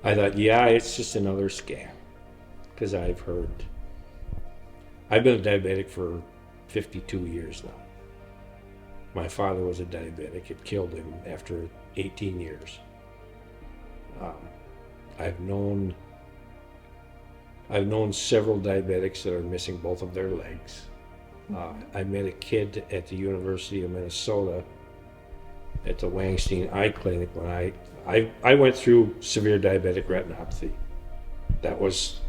I thought, yeah, it's just another scam. Because I've been a diabetic for 52 years now. My father was a diabetic. It killed him after 18 years. Um, I've known several diabetics that are missing both of their legs. I met a kid at the University of Minnesota at the Wangstein Eye Clinic when I went through severe diabetic retinopathy. That was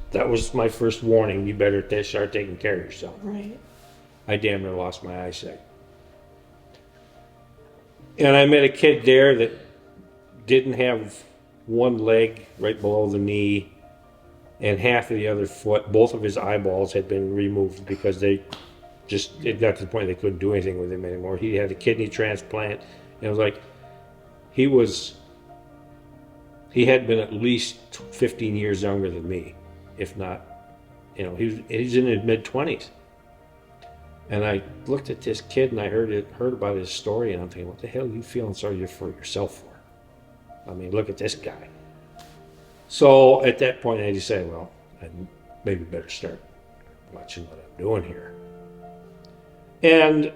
my first warning. You better start taking care of yourself. Right. I damn near lost my eyesight. And I met a kid there that didn't have one leg right below the knee and half of the other foot. Both of his eyeballs had been removed because it got to the point they couldn't do anything with him anymore. He had a kidney transplant, and it was like he had been at least 15 years younger than me, if not, he's in his mid-20s. And I looked at this kid and I heard about his story, and I'm thinking, what the hell are you feeling sorry for yourself for? I mean, look at this guy. So at that point, I decided, well, I maybe better start watching what I'm doing here. And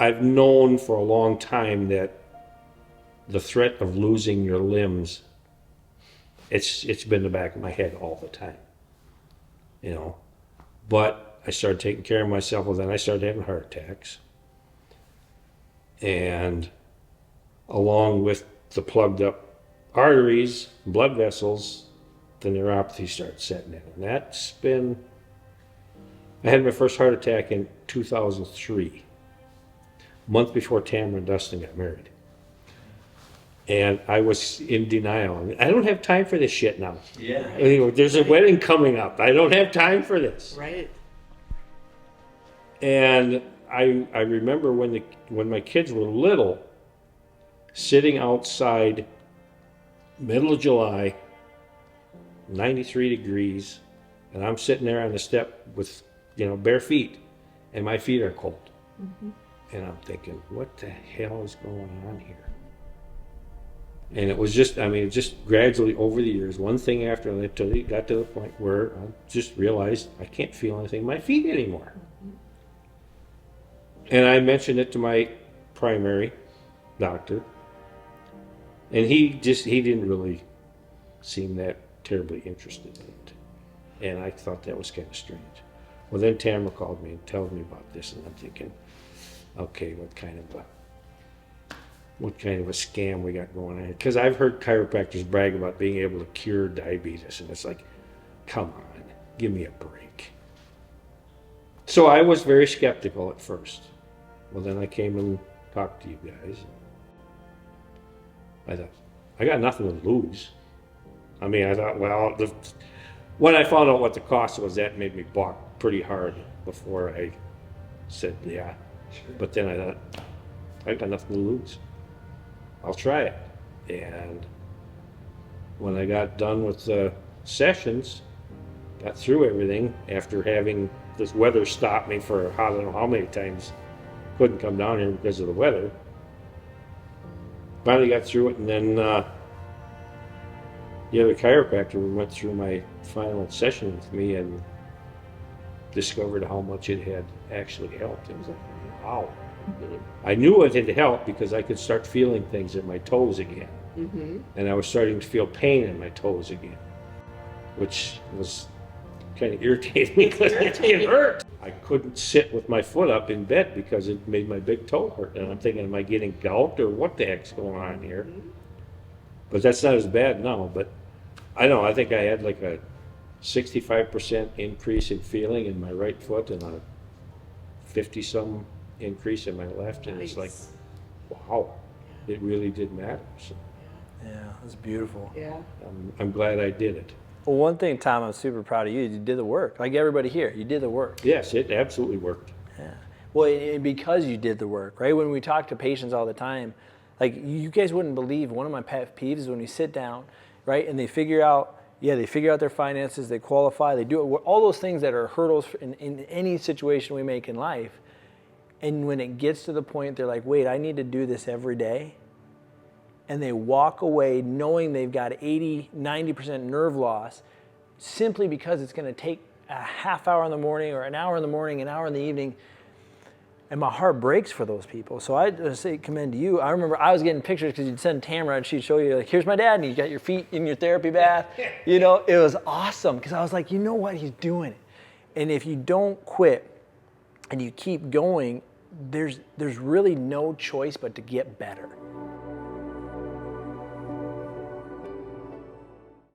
I've known for a long time that the threat of losing your limbs, it's been in the back of my head all the time, But I started taking care of myself. Well, then I started having heart attacks. And along with the plugged up arteries, blood vessels, the neuropathy started setting in. And I had my first heart attack in 2003, a month before Tamara and Dustin got married. And I was in denial. I don't have time for this shit now. Yeah. There's a wedding coming up. I don't have time for this. Right. And I remember when my kids were little, sitting outside, middle of July, 93 degrees, and I'm sitting there on the step with, bare feet, and my feet are cold. Mm-hmm. And I'm thinking, what the hell is going on here? And it was just gradually over the years, one thing after another, until it got to the point where I just realized I can't feel anything in my feet anymore. Mm-hmm. And I mentioned it to my primary doctor, and he didn't really seem that terribly interested in it. And I thought that was kind of strange. Well, then Tamara called me and told me about this, and I'm thinking, okay, what kind of a scam we got going on? Because I've heard chiropractors brag about being able to cure diabetes, and it's like, come on, give me a break. So I was very skeptical at first. Well, then I came and talked to you guys. I thought, I got nothing to lose. I mean, I thought, well, when I found out what the cost was, that made me balk pretty hard before I said, yeah. Sure. But then I thought, I got nothing to lose. I'll try it. And when I got done with the sessions, got through everything after having this weather stop me for I don't know how many times, couldn't come down here because of the weather. Finally got through it, and then the other chiropractor went through my final session with me and discovered how much it had actually helped. It was like, wow. I knew it had helped because I could start feeling things in my toes again. Mm-hmm. And I was starting to feel pain in my toes again, which was kind of irritating me because it hurt. I couldn't sit with my foot up in bed because it made my big toe hurt. And I'm thinking, am I getting gout or what the heck's going on here? But that's not as bad now. But I don't know, I think I had like a 65% increase in feeling in my right foot and a 50-some increase in my left. And It's like, wow, it really did matter. So, yeah, that's beautiful. Yeah. I'm glad I did it. Well, one thing, Tom, I'm super proud of you. You did the work. Like everybody here, you did the work. Yes, it absolutely worked. Yeah. Well, and because you did the work, right? When we talk to patients all the time, like you guys wouldn't believe, one of my pet peeves is when we sit down, right, and they figure out their finances, they qualify, they do it, all those things that are hurdles in any situation we make in life. And when it gets to the point they're like, wait, I need to do this every day. and they walk away knowing they've got 80, 90% nerve loss simply because it's going to take a half hour in the morning or an hour in the morning, an hour in the evening. And my heart breaks for those people. So I just say commend to you. I remember I was getting pictures because you'd send Tamara and she'd show you, like, here's my dad, and you got your feet in your therapy bath. You know, it was awesome because I was like, you know what, he's doing it. And if you don't quit and you keep going, there's really no choice but to get better.